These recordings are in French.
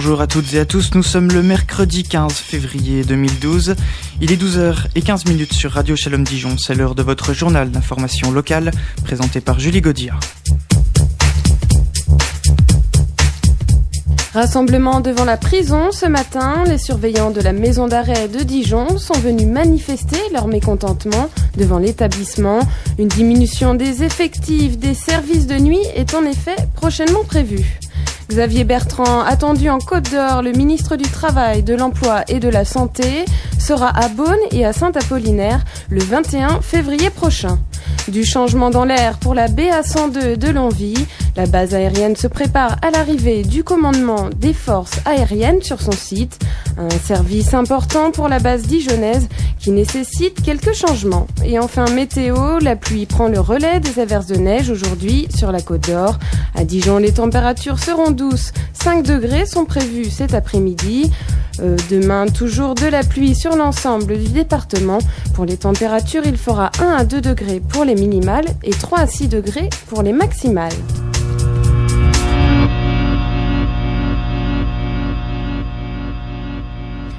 Bonjour à toutes et à tous, nous sommes le mercredi 15 février 2012. Il est 12h15 sur Radio Shalom Dijon. C'est l'heure de votre journal d'information locale présenté par Julie Gaudiard. Rassemblement devant la prison ce matin, les surveillants de la maison d'arrêt de Dijon sont venus manifester leur mécontentement devant l'établissement. Une diminution des effectifs des services de nuit est en effet prochainement prévue. Xavier Bertrand, attendu en Côte d'Or, le ministre du Travail, de l'Emploi et de la Santé, sera à Beaune et à Saint-Apollinaire le 21 février prochain. Du changement dans l'air pour la BA102 de Longwy, la base aérienne se prépare à l'arrivée du commandement des forces aériennes sur son site. Un service important pour la base dijonnaise qui nécessite quelques changements. Et enfin météo, la pluie prend le relais des averses de neige aujourd'hui sur la Côte d'Or. À Dijon, les températures seront douces. 5 degrés sont prévus cet après-midi. Demain, toujours de la pluie sur l'ensemble du département. Pour les températures, il fera 1 à 2 degrés pour les minimales et 3 à 6 degrés pour les maximales.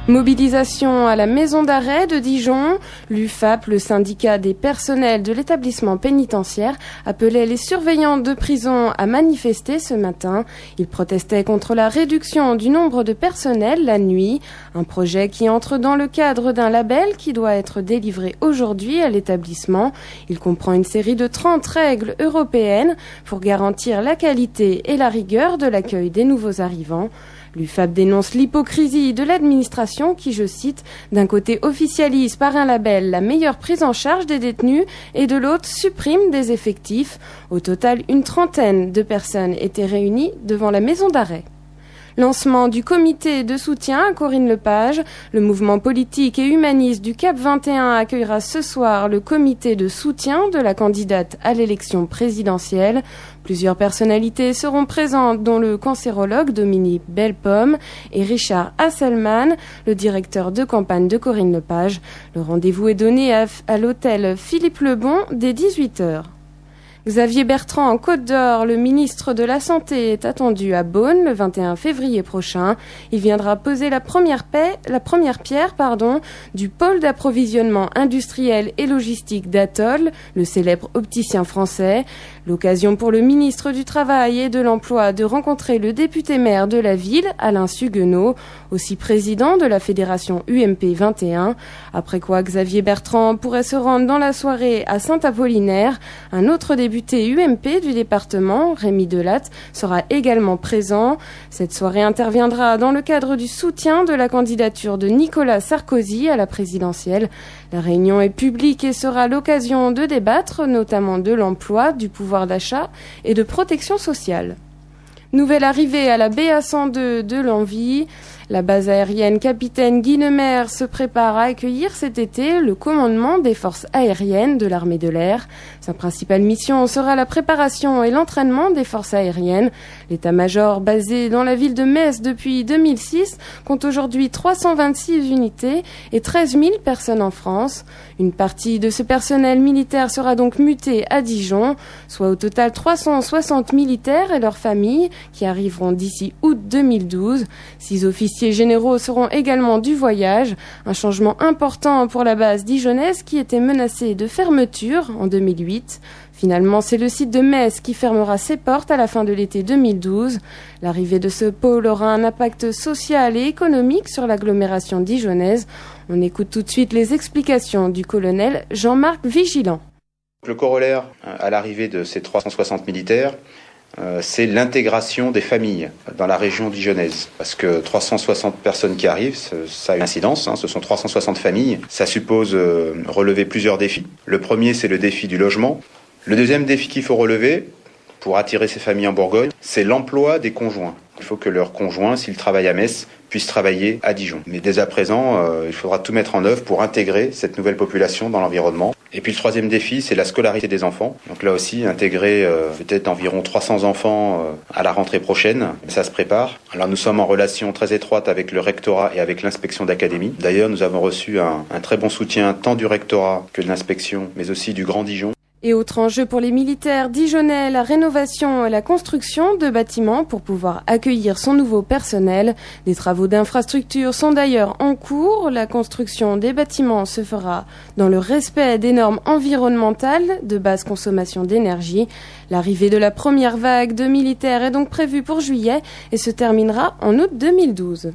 Mobilisation à la maison d'arrêt de Dijon. L'UFAP, le syndicat des personnels de l'établissement pénitentiaire, appelait les surveillants de prison à manifester ce matin. Ils protestaient contre la réduction du nombre de personnel la nuit. Un projet qui entre dans le cadre d'un label qui doit être délivré aujourd'hui à l'établissement. Il comprend une série de 30 règles européennes pour garantir la qualité et la rigueur de l'accueil des nouveaux arrivants. L'UFAP dénonce l'hypocrisie de l'administration qui, je cite, d'un côté officialise par un label la meilleure prise en charge des détenus et de l'autre supprime des effectifs. Au total, une trentaine de personnes étaient réunies devant la maison d'arrêt. Lancement du comité de soutien à Corinne Lepage. Le mouvement politique et humaniste du Cap 21 accueillera ce soir le comité de soutien de la candidate à l'élection présidentielle. Plusieurs personnalités seront présentes, dont le cancérologue Dominique Bellepomme et Richard Hasselmann, le directeur de campagne de Corinne Lepage. Le rendez-vous est donné à l'hôtel Philippe Lebon dès 18h. Xavier Bertrand en Côte d'Or, le ministre de la Santé, est attendu à Beaune le 21 février prochain. Il viendra poser la première pierre du pôle d'approvisionnement industriel et logistique d'Atoll, le célèbre opticien français. L'occasion pour le ministre du Travail et de l'Emploi de rencontrer le député-maire de la ville, Alain Suguenot, aussi président de la fédération UMP 21. Après quoi, Xavier Bertrand pourrait se rendre dans la soirée à Saint-Apollinaire. Un autre député UMP du département, Rémi Delatte, sera également présent. Cette soirée interviendra dans le cadre du soutien de la candidature de Nicolas Sarkozy à la présidentielle. La réunion est publique et sera l'occasion de débattre notamment de l'emploi, du pouvoir d'achat et de protection sociale. Nouvelle arrivée à la BA102 de Longwy. La base aérienne Capitaine Guinemer se prépare à accueillir cet été le commandement des forces aériennes de l'armée de l'air. Sa principale mission sera la préparation et l'entraînement des forces aériennes. L'état-major, basé dans la ville de Metz depuis 2006, compte aujourd'hui 326 unités et 13 000 personnes en France. Une partie de ce personnel militaire sera donc mutée à Dijon, soit au total 360 militaires et leurs familles qui arriveront d'ici août 2012. 6 officiers généraux seront également du voyage, un changement important pour la base dijonnaise qui était menacée de fermeture en 2008. Finalement, c'est le site de Metz qui fermera ses portes à la fin de l'été 2012. L'arrivée de ce pôle aura un impact social et économique sur l'agglomération dijonnaise. On écoute tout de suite les explications du colonel Jean-Marc Vigilant. Le corollaire à l'arrivée de ces 360 militaires, c'est l'intégration des familles dans la région dijonnaise. Parce que 360 personnes qui arrivent, ça a une incidence, ce sont 360 familles. Ça suppose relever plusieurs défis. Le premier, c'est le défi du logement. Le deuxième défi qu'il faut relever, pour attirer ces familles en Bourgogne, c'est l'emploi des conjoints. Il faut que leurs conjoints, s'ils travaillent à Metz, puissent travailler à Dijon. Mais dès à présent, il faudra tout mettre en œuvre pour intégrer cette nouvelle population dans l'environnement. Et puis le troisième défi, c'est la scolarité des enfants. Donc là aussi, intégrer peut-être environ 300 enfants à la rentrée prochaine. Ça se prépare. Alors nous sommes en relation très étroite avec le rectorat et avec l'inspection d'académie. D'ailleurs, nous avons reçu un très bon soutien tant du rectorat que de l'inspection, mais aussi du Grand Dijon. Et autre enjeu pour les militaires dijonnais, la rénovation et la construction de bâtiments pour pouvoir accueillir son nouveau personnel. Des travaux d'infrastructure sont d'ailleurs en cours. La construction des bâtiments se fera dans le respect des normes environnementales de basse consommation d'énergie. L'arrivée de la première vague de militaires est donc prévue pour juillet et se terminera en août 2012.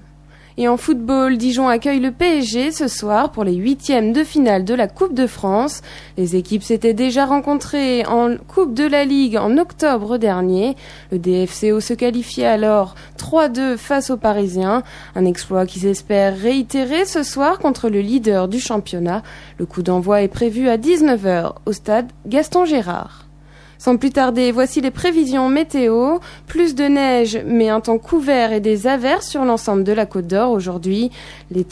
Et en football, Dijon accueille le PSG ce soir pour les 8e de finale de la Coupe de France. Les équipes s'étaient déjà rencontrées en Coupe de la Ligue en octobre dernier. Le DFCO se qualifiait alors 3-2 face aux Parisiens. Un exploit qui s'espère réitérer ce soir contre le leader du championnat. Le coup d'envoi est prévu à 19h au stade Gaston Gérard. Sans plus tarder, voici les prévisions météo. Plus de neige, mais un temps couvert et des averses sur l'ensemble de la Côte d'Or aujourd'hui. Les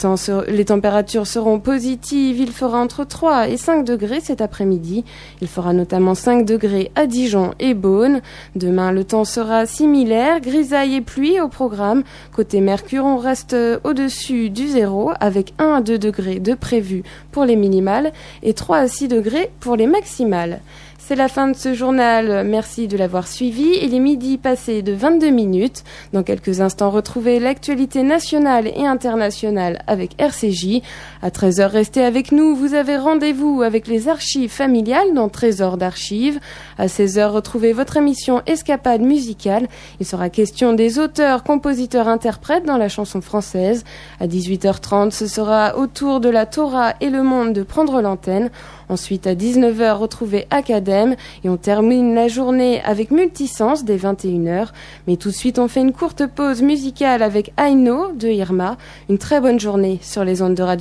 températures seront positives. Il fera entre 3 et 5 degrés cet après-midi. Il fera notamment 5 degrés à Dijon et Beaune. Demain, le temps sera similaire. Grisaille et pluie au programme. Côté Mercure, on reste au-dessus du zéro avec 1 à 2 degrés de prévu pour les minimales et 3 à 6 degrés pour les maximales. C'est la fin de ce journal, merci de l'avoir suivi. Il est midi passé de 22 minutes. Dans quelques instants, retrouvez l'actualité nationale et internationale avec RCJ. À 13h, restez avec nous. Vous avez rendez-vous avec les archives familiales dans Trésor d'archives. À 16h, retrouvez votre émission Escapade musicale. Il sera question des auteurs, compositeurs, interprètes dans la chanson française. À 18h30, ce sera au tour de la Torah et le monde de prendre l'antenne. Ensuite, à 19h, retrouvez Academ et on termine la journée avec Multisens dès 21h. Mais tout de suite, on fait une courte pause musicale avec I Know de Irma. Une très bonne journée sur les ondes de radio.